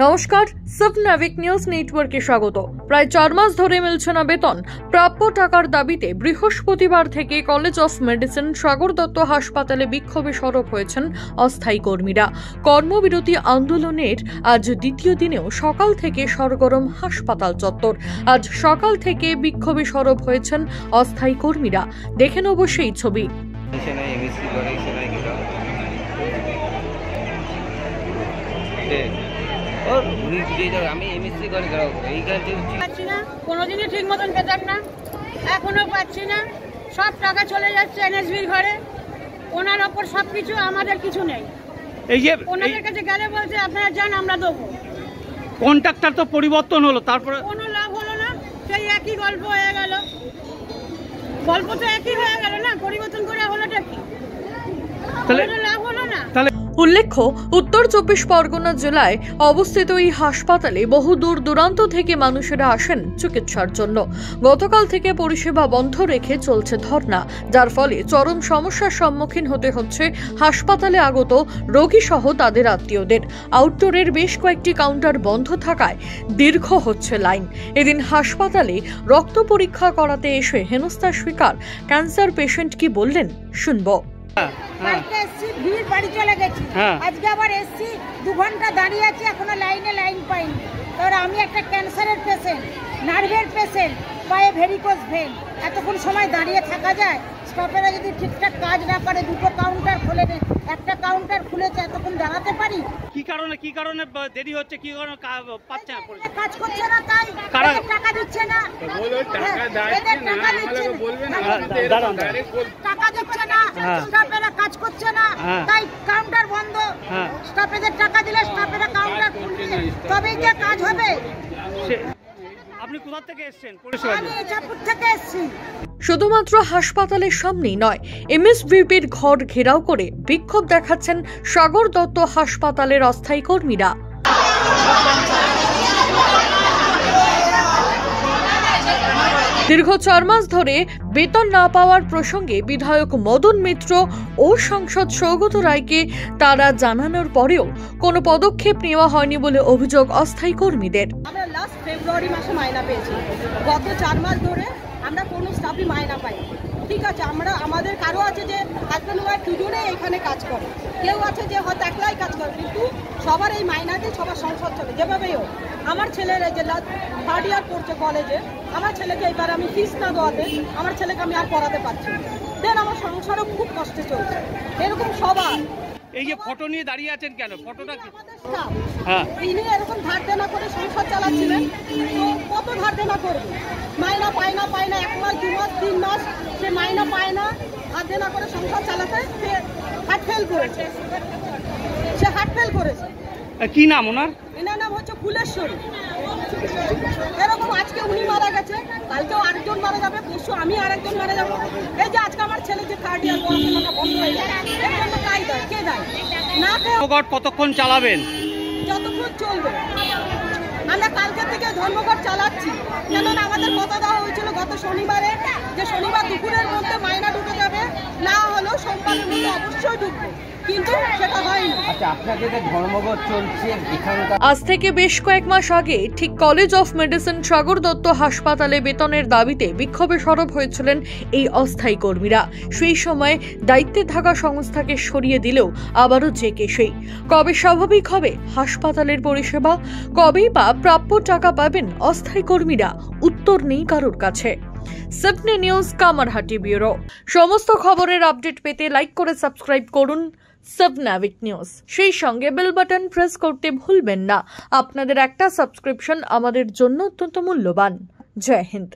নমস্কার, সাবনাভিক নিউজ নেটওয়ার্কে স্বাগত। প্রায় 4 মাস ধরে মিলছে না বেতন। প্রাপ্য টাকার দাবিতে বৃহস্পতিবার থেকে college of medicine Sagar Dutta হাসপাতালে বিক্ষোভে সরব হয়েছেন অস্থায়ী কর্মীরা। কর্মবিরতি আন্দোলনের আজ দ্বিতীয় দিনেও সকাল থেকে সরগরম হাসপাতাল চত্বর। আজ সকাল থেকে বিক্ষোভে সরব হয়েছেন অস্থায়ী কর্মীরা। দেখে নেব সেই ছবি। কোনোদিনই ঠিক মতন পেতাম না, এখনো পাচ্ছি না। সব টাকা চলে যাচ্ছে এনএসবির ঘরে, ওনার ওপর সবকিছু, আমাদের কিছু নেই। এই যে ওনাদের কাছে গেলে বলছে আপনারা যান, আমরা দেবো। কন্ট্রাক্টর তো পরিবর্তন হলো, তারপরে কোনো লাভ হলো না, সেই একই গল্প হয়ে গেল। গল্প তো একই হয়ে গেল না, পরিবর্তন করে হলোটা কি? তাহলে লাভ হলো না। উল্লেখ্য, উত্তর 24 পরগনা জেলায় অবস্থিত এই হাসপাতালে বহু দূর দূরান্ত থেকে মানুষেরা আসেন চিকিৎসার জন্য। গতকাল থেকে পরিষেবা বন্ধ রেখে চলছে ধর্ণা, যার ফলে চরম সমস্যার সম্মুখীন হতে হচ্ছে হাসপাতালে আগত রোগী সহ তাদের আত্মীয়দের। আউটডোরের বেশ কয়েকটি কাউন্টার বন্ধ থাকায় দীর্ঘ হচ্ছে লাইন। এদিন হাসপাতালে রক্ত পরীক্ষা করাতে এসে হেনস্থার শিকার ক্যান্সার পেশেন্ট কি বললেন শুনবো। ভিড় বাড়ি চলে গেছি, আজকে আবার এসছি, 2 ঘন্টা দাঁড়িয়ে আছি, এখনো লাইন পাইনি। কারণ আমি একটা ক্যান্সারের পেশেন্ট, নার্ভের পেশেন্ট, পায়ে ভেরিকোজ ভেন, এতক্ষণ সময় দাঁড়িয়ে থাকা যায়? স্টাফেরা যদি ঠিকঠাক কাজ না করে, 2টো কাউন্টার খুলে নেই, একটা কাউন্টার খুলেছে, এতক্ষণ দাঁড়াতে পারি? কি কারণে দেরি হচ্ছে? কি কারণে পাচ্ছে না? কাজ করছে না, তাই টাকা দিচ্ছে না, টাকা দিচ্ছে না, স্টাফেরা কাজ করছে না, তাই কাউন্টার বন্ধ। স্টাফেদের টাকা দিলে স্টাফেরা কাউন্টার খুলবে, তবেই যে কাজ হবে। আপনি কোথা থেকে এসেছেন? আমি চাঁদপুর থেকে এসেছি। শুধুমাত্র হাসপাতালের সামনেই নয়, এমএসভিপির ঘর ঘেরাও করে বিক্ষোভ দেখাচ্ছেন সাগর দত্ত হাসপাতালের অস্থায়ী কর্মীরা। দীর্ঘ 4 মাস ধরে বেতন না পাওয়ার প্রসঙ্গে বিধায়ক মদন মিত্র ও সাংসদ সৌগত রায়কে তারা জানানোর পরেও কোনো পদক্ষেপ নেওয়া হয়নি বলে অভিযোগ অস্থায়ী কর্মীদের। আমরা লাস্ট ফেব্রুয়ারি মাসে মাইনা পেয়েছি, গত 4 মাস ধরে আমরা কোনো স্টাফই মাইনা পাই। ঠিক আছে, আমাদের কারো আছে যে হাজব্যান্ড ওয়াইফ দুজনে এখানে কাজ করে, কেউ আছে যে হয়তো একলাই কাজ করে, কিন্তু সবার এই মাইনাতে সবার সংসার চলে যেভাবেই হোক। আমার ছেলের যে 3rd ইয়ার পড়ছে কলেজে, আমার ছেলেকে এবার আমি ফিস না দেওয়াতে আমার ছেলেকে আমি আর পড়াতে পারছি না, দেন আমার সংসারও খুব কষ্টে চলছে। এরকম সবার। এই যে ফটো নিয়ে দাঁড়িয়ে আছেন কেন? ফটোটা তিনি এরকম ধার দেনা করে সংসার চালাচ্ছিলেন, তো কত ধার দেনা করবে? মাইনা পায় না, 1 মাস 2 মাস 3 মাস সে মাইনা পায় না, ধার দেনা করে সংসার চালাতে সে হার্ট ফেল করেছে। কি নাম ওনার? এনার নাম হচ্ছে ফুলেশ্বরী। এরকম আজকে উনি মারা গেছে, কালকেও আরেকজন মারা যাবে, পরশু আমি আরেকজন মারা যাবো। এই যে আজকে আমার ছেলে যে 3rd ইয়ার পড়াশোনাটা বন্ধ হয়ে যায়, এর জন্য কে দেয়? না কতক্ষণ চালাবেন? যতক্ষণ চলবে। আমরা কালকে থেকে ধর্মঘট চালাচ্ছি, কেননা আমাদের কথা দেওয়া হয়েছিল গত শনিবারে যে শনিবার দুপুরের মধ্যে মাইনা ঢুকে যাবে, না হলেও সোমবারের মধ্যে অবশ্যই ঢুকবে, কিন্তু সেটা হয়নি। আচ্ছা, আপনাদের ধর্মঘট চলছে এখানকার। আজ থেকে বেশ কয়েক মাস আগে ঠিক college of medicine Sagar Dutta হাসপাতালে বেতনের দাবিতে বিক্ষোভে সরব হয়েছিলেন এই অস্থায়ী কর্মীরা। সেই সময় দায়িত্বে থাকা সংস্থাকে সরিয়ে দিলেও আবারও যে কে সেই। কবে স্বাভাবিক হবে হাসপাতালের পরিষেবা? কবেই বা প্রাপ্য টাকা পাবেন অস্থায়ী কর্মীরা? উত্তর নেই কারোর কাছে। সাবনা নিউজ, কামারহাটি ব্যুরো। সমস্ত খবরের আপডেট পেতে লাইক করে সাবস্ক্রাইব করুন সাবনাভিক নিউজ। সেই সঙ্গে বেল বাটন প্রেস করতে ভুলবেন না। আপনাদের একটা সাবস্ক্রিপশন আমাদের জন্য অত্যন্ত মূল্যবান। জয় হিন্দ।